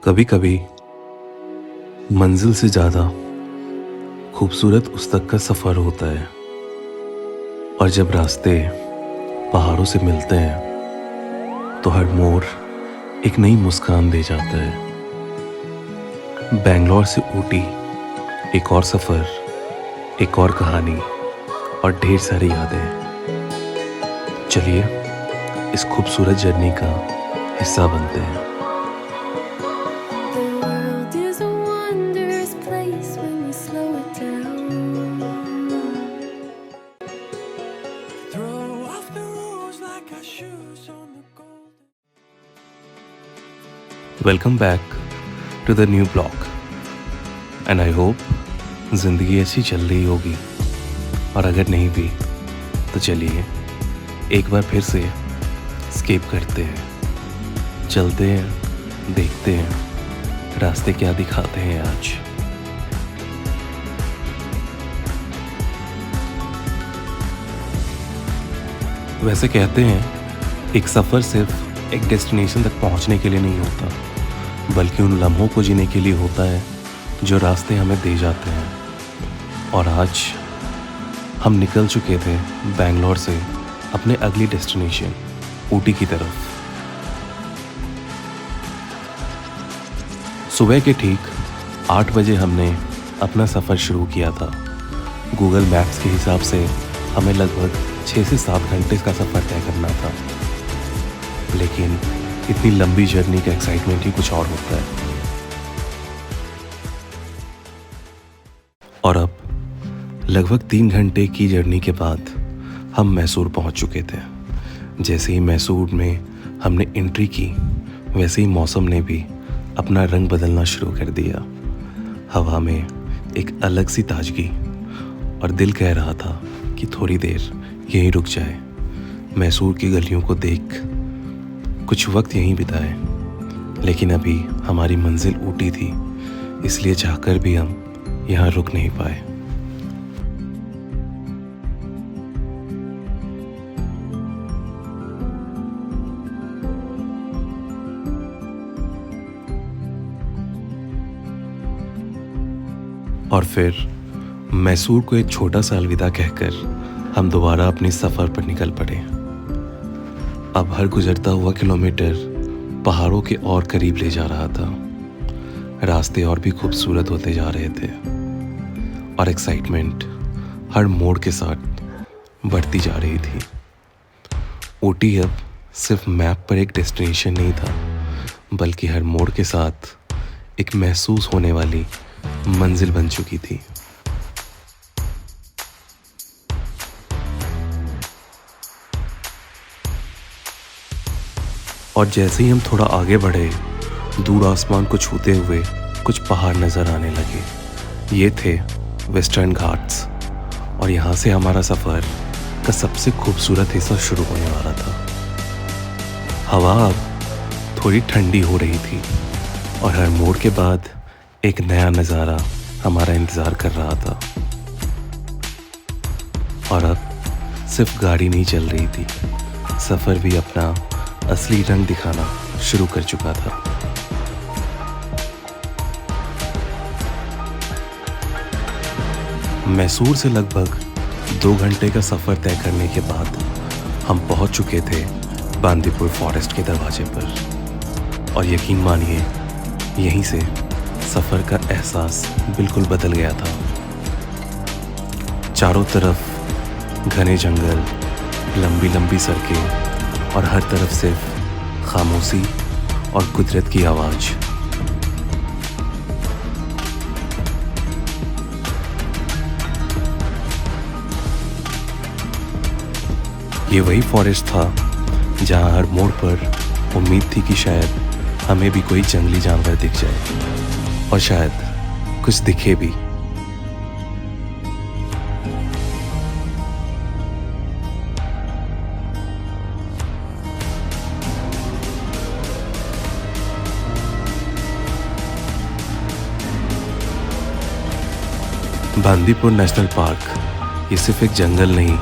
कभी कभी मंजिल से ज़्यादा खूबसूरत उस तक का सफ़र होता है। और जब रास्ते पहाड़ों से मिलते हैं तो हर मोड़ एक नई मुस्कान दे जाता है। बेंगलोर से ऊटी एक और सफ़र, एक और कहानी और ढेर सारी यादें। चलिए इस खूबसूरत जर्नी का हिस्सा बनते हैं। The world is a wondrous place when you slow it down. Throw off the rules like our shoes on the golden. Welcome back to the new blog and I hope ज़िंदगी ऐसी चल रही होगी, और अगर नहीं भी तो चलिए एक बार फिर से स्केप करते हैं, चलते हैं, देखते हैं रास्ते क्या दिखाते हैं आज। वैसे कहते हैं एक सफ़र सिर्फ एक डेस्टिनेशन तक पहुंचने के लिए नहीं होता, बल्कि उन लम्हों को जीने के लिए होता है जो रास्ते हमें दे जाते हैं। और आज हम निकल चुके थे बेंगलोर से अपने अगली डेस्टिनेशन ऊटी की तरफ। सुबह के ठीक 8 बजे हमने अपना सफ़र शुरू किया था। गूगल मैप्स के हिसाब से हमें लगभग 6 से 7 घंटे का सफ़र तय करना था, लेकिन इतनी लंबी जर्नी का एक्साइटमेंट ही कुछ और होता है। और अब लगभग 3 घंटे की जर्नी के बाद हम मैसूर पहुंच चुके थे। जैसे ही मैसूर में हमने एंट्री की, वैसे ही मौसम ने भी अपना रंग बदलना शुरू कर दिया। हवा में एक अलग सी ताजगी, और दिल कह रहा था कि थोड़ी देर यहीं रुक जाए, मैसूर की गलियों को देख कुछ वक्त यहीं बिताए। लेकिन अभी हमारी मंजिल ऊटी थी, इसलिए चाहकर भी हम यहाँ रुक नहीं पाए। और फिर मैसूर को एक छोटा सा अलविदा कहकर हम दोबारा अपनी सफ़र पर निकल पड़े। अब हर गुजरता हुआ किलोमीटर पहाड़ों के और करीब ले जा रहा था। रास्ते और भी खूबसूरत होते जा रहे थे, और एक्साइटमेंट हर मोड़ के साथ बढ़ती जा रही थी। ऊटी अब सिर्फ मैप पर एक डेस्टिनेशन नहीं था, बल्कि हर मोड़ के साथ एक महसूस होने वाली मंजिल बन चुकी थी। और जैसे ही हम थोड़ा आगे बढ़े, दूर आसमान को छूते हुए कुछ पहाड़ नजर आने लगे। ये थे वेस्टर्न घाट्स, और यहाँ से हमारा सफ़र का सबसे खूबसूरत हिस्सा शुरू होने वाला था। हवा अब थोड़ी ठंडी हो रही थी, और हर मोड़ के बाद एक नया नज़ारा हमारा इंतज़ार कर रहा था। और अब सिर्फ गाड़ी नहीं चल रही थी, सफ़र भी अपना असली रंग दिखाना शुरू कर चुका था। मैसूर से लगभग 2 घंटे का सफ़र तय करने के बाद हम पहुंच चुके थे बांदीपुर फॉरेस्ट के दरवाजे पर। और यकीन मानिए, यहीं से सफ़र का एहसास बिल्कुल बदल गया था। चारों तरफ घने जंगल, लंबी लंबी सड़कें, और हर तरफ सिर्फ खामोशी और कुदरत की आवाज़। ये वही फॉरेस्ट था जहाँ हर मोड़ पर उम्मीद थी कि शायद हमें भी कोई जंगली जानवर दिख जाए, और शायद कुछ दिखे भी। बांदीपुर नेशनल पार्क ये सिर्फ एक जंगल नहीं,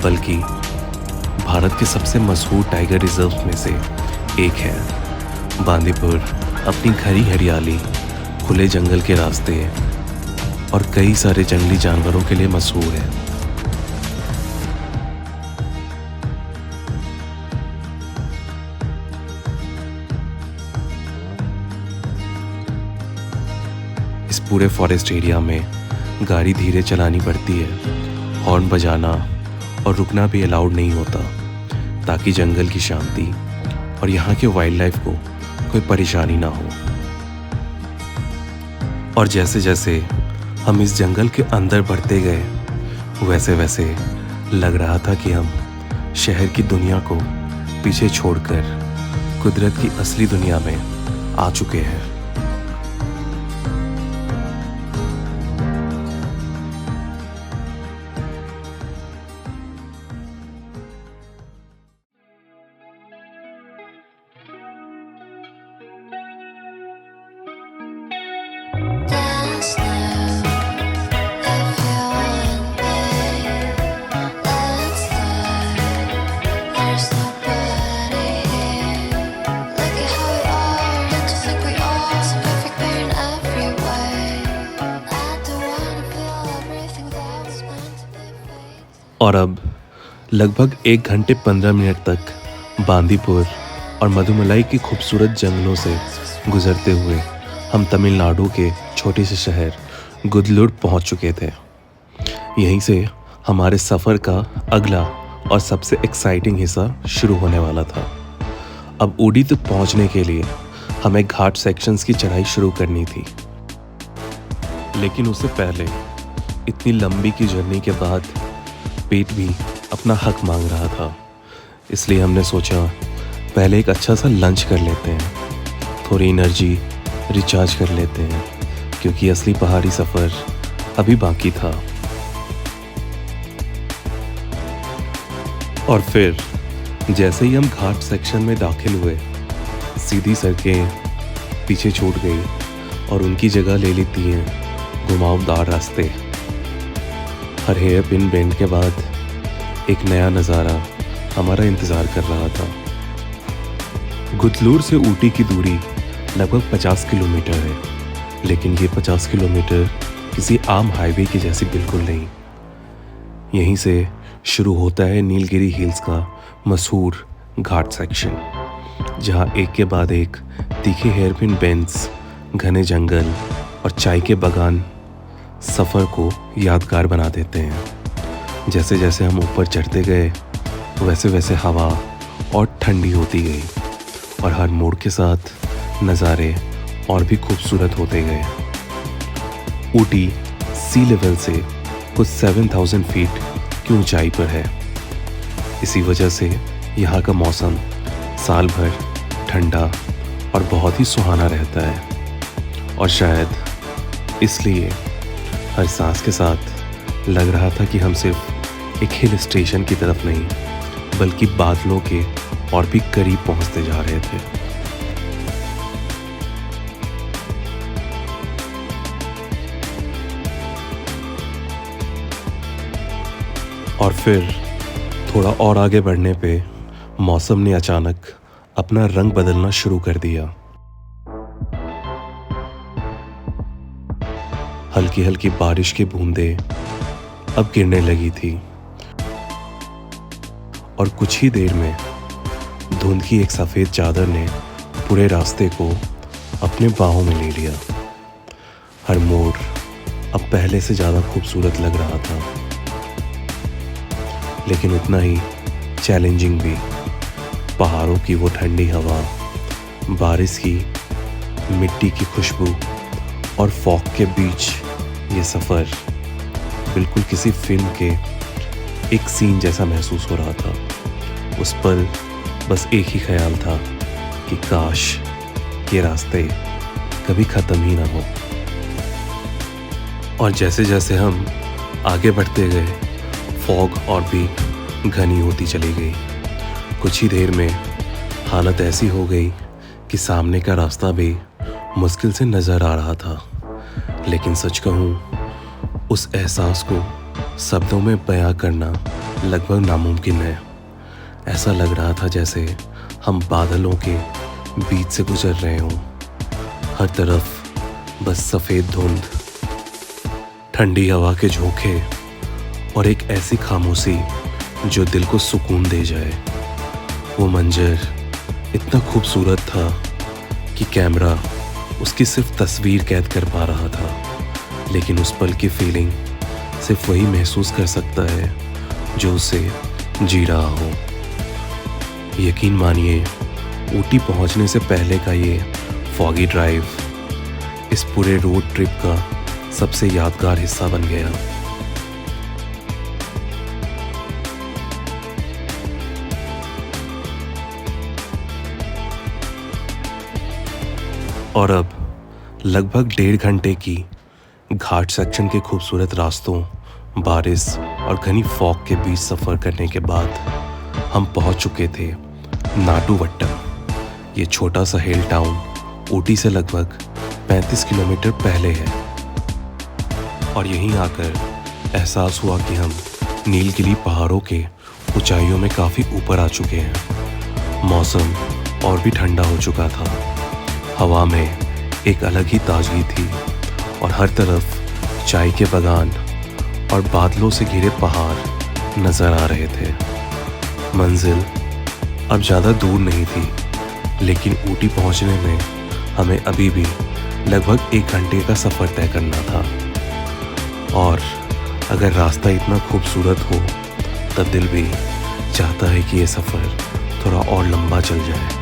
बल्कि भारत के सबसे मशहूर टाइगर रिजर्व में से एक है। बांदीपुर अपनी घनी हरियाली, खुले जंगल के रास्ते और कई सारे जंगली जानवरों के लिए मशहूर है। इस पूरे फॉरेस्ट एरिया में गाड़ी धीरे चलानी पड़ती है, हॉर्न बजाना और रुकना भी अलाउड नहीं होता, ताकि जंगल की शांति और यहाँ के वाइल्ड लाइफ को कोई परेशानी ना हो। और जैसे जैसे हम इस जंगल के अंदर बढ़ते गए, वैसे वैसे लग रहा था कि हम शहर की दुनिया को पीछे छोड़कर कुदरत की असली दुनिया में आ चुके हैं। Dance now if you want me. Let's start. There's nobody here. Look at how we are. Don't you think we are so perfect, we're in every way? I don't wanna feel everything that was meant to be fake. और अब लगभग 1 घंटे 15 minute तक बांदीपुर और मधुमलाई की खूबसूरत जंगलों से गुजरते हुए हम तमिलनाडु के छोटे से शहर गुदलुर पहुंच चुके थे। यहीं से हमारे सफ़र का अगला और सबसे एक्साइटिंग हिस्सा शुरू होने वाला था। अब ऊटी तक पहुंचने के लिए हमें घाट सेक्शंस की चढ़ाई शुरू करनी थी, लेकिन उससे पहले इतनी लंबी की जर्नी के बाद पेट भी अपना हक मांग रहा था। इसलिए हमने सोचा पहले एक अच्छा सा लंच कर लेते हैं, थोड़ी एनर्जी रिचार्ज कर लेते हैं, क्योंकि असली पहाड़ी सफ़र अभी बाकी था। और फिर जैसे ही हम घाट सेक्शन में दाखिल हुए, सीधी सड़कें पीछे छूट गई और उनकी जगह ले लेती हैं घुमावदार रास्ते। हर हेयर पिन बेंड के बाद एक नया नज़ारा हमारा इंतज़ार कर रहा था। गुदलूर से ऊटी की दूरी लगभग 50 किलोमीटर है, लेकिन ये 50 किलोमीटर किसी आम हाईवे की जैसी बिल्कुल नहीं। यहीं से शुरू होता है नीलगिरी हिल्स का मशहूर घाट सेक्शन, जहाँ एक के बाद एक तीखे हेयरपिन बेंड्स, घने जंगल और चाय के बागान सफ़र को यादगार बना देते हैं। जैसे जैसे हम ऊपर चढ़ते गए, वैसे वैसे हवा और ठंडी होती गई और हर मोड़ के साथ नज़ारे और भी खूबसूरत होते गए। ऊटी सी लेवल से कुछ 7000 फीट की ऊंचाई पर है। इसी वजह से यहाँ का मौसम साल भर ठंडा और बहुत ही सुहाना रहता है, और शायद इसलिए हर सांस के साथ लग रहा था कि हम सिर्फ एक हिल स्टेशन की तरफ नहीं, बल्कि बादलों के और भी करीब पहुंचते जा रहे थे। और फिर थोड़ा और आगे बढ़ने पे मौसम ने अचानक अपना रंग बदलना शुरू कर दिया। हल्की हल्की बारिश की बूंदें अब गिरने लगी थी, और कुछ ही देर में धुंध की एक सफ़ेद चादर ने पूरे रास्ते को अपने बाहों में ले लिया। हर मोड़ अब पहले से ज़्यादा खूबसूरत लग रहा था, लेकिन उतना ही चैलेंजिंग भी। पहाड़ों की वो ठंडी हवा, बारिश की मिट्टी की खुशबू और फॉग के बीच ये सफ़र बिल्कुल किसी फिल्म के एक सीन जैसा महसूस हो रहा था। उस पर बस एक ही ख्याल था कि काश ये रास्ते कभी ख़त्म ही ना हो। और जैसे जैसे हम आगे बढ़ते गए, फॉग और भी घनी होती चली गई। कुछ ही देर में हालत ऐसी हो गई कि सामने का रास्ता भी मुश्किल से नज़र आ रहा था। लेकिन सच कहूँ, उस एहसास को शब्दों में बयां करना लगभग नामुमकिन है। ऐसा लग रहा था जैसे हम बादलों के बीच से गुजर रहे हों, हर तरफ बस सफ़ेद धुंध, ठंडी हवा के झोंके और एक ऐसी खामोशी जो दिल को सुकून दे जाए। वो मंजर इतना खूबसूरत था कि कैमरा उसकी सिर्फ तस्वीर कैद कर पा रहा था, लेकिन उस पल की फीलिंग सिर्फ वही महसूस कर सकता है जो उसे जी रहा हो। यकीन मानिए, ऊटी पहुंचने से पहले का ये फॉगी ड्राइव इस पूरे रोड ट्रिप का सबसे यादगार हिस्सा बन गया। और अब लगभग 1.5 घंटे की घाट सेक्शन के खूबसूरत रास्तों, बारिश और घनी फॉग के बीच सफ़र करने के बाद हम पहुंच चुके थे नाटुवट्टम। ये छोटा सा हिल टाउन ऊटी से लगभग 35 किलोमीटर पहले है। और यहीं आकर एहसास हुआ कि हम नीलगिरी पहाड़ों के ऊंचाइयों में काफ़ी ऊपर आ चुके हैं। मौसम और भी ठंडा हो चुका था। हवा में एक अलग ही ताजगी थी और हर तरफ चाय के बागान और बादलों से घिरे पहाड़ नज़र आ रहे थे। मंजिल अब ज़्यादा दूर नहीं थी, लेकिन ऊटी पहुंचने में हमें अभी भी लगभग 1 घंटे का सफ़र तय करना था। और अगर रास्ता इतना खूबसूरत हो तब दिल भी चाहता है कि ये सफ़र थोड़ा और लंबा चल जाए।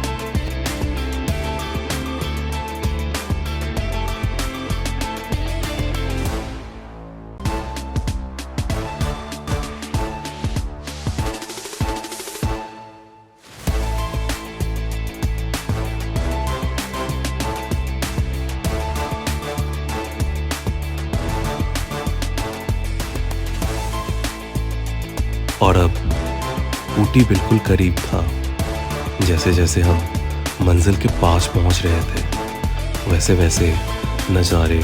और अब ऊटी बिल्कुल करीब था। जैसे जैसे हम मंजिल के पास पहुंच रहे थे, वैसे वैसे नज़ारे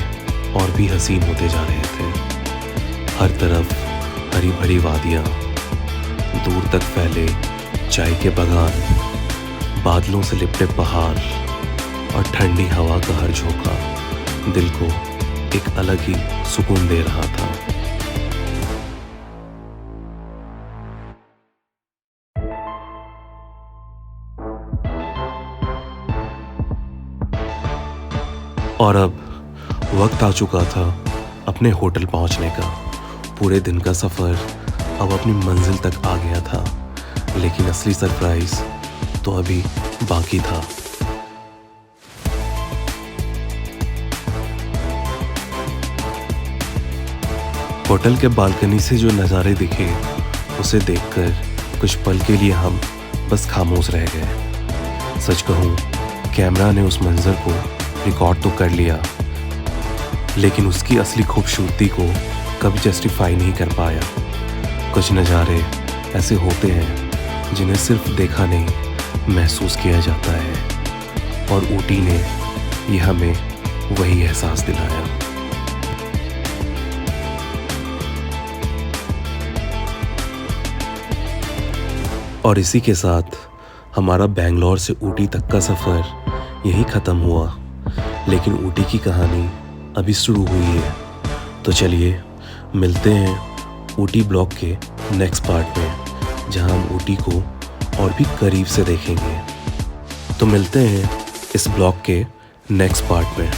और भी हसीन होते जा रहे थे। हर तरफ हरी भरी वादियाँ, दूर तक फैले चाय के बागान, बादलों से लिपटे पहाड़ और ठंडी हवा का हर झोंका दिल को एक अलग ही सुकून दे रहा था। और अब वक्त आ चुका था अपने होटल पहुंचने का। पूरे दिन का सफ़र अब अपनी मंजिल तक आ गया था, लेकिन असली सरप्राइज़ तो अभी बाकी था। होटल के बालकनी से जो नज़ारे दिखे, उसे देखकर कुछ पल के लिए हम बस खामोश रह गए। सच कहूँ, कैमरा ने उस मंजर को रिकॉर्ड तो कर लिया, लेकिन उसकी असली खूबसूरती को कभी जस्टिफाई नहीं कर पाया। कुछ नज़ारे ऐसे होते हैं जिन्हें सिर्फ देखा नहीं, महसूस किया जाता है, और ऊटी ने ये हमें वही एहसास दिलाया। और इसी के साथ हमारा बेंगलोर से ऊटी तक का सफ़र यहीं ख़त्म हुआ, लेकिन ऊटी की कहानी अभी शुरू हुई है। तो चलिए मिलते हैं ऊटी ब्लॉग के नेक्स्ट पार्ट में, जहां हम ऊटी को और भी करीब से देखेंगे। तो मिलते हैं इस ब्लॉग के नेक्स्ट पार्ट में।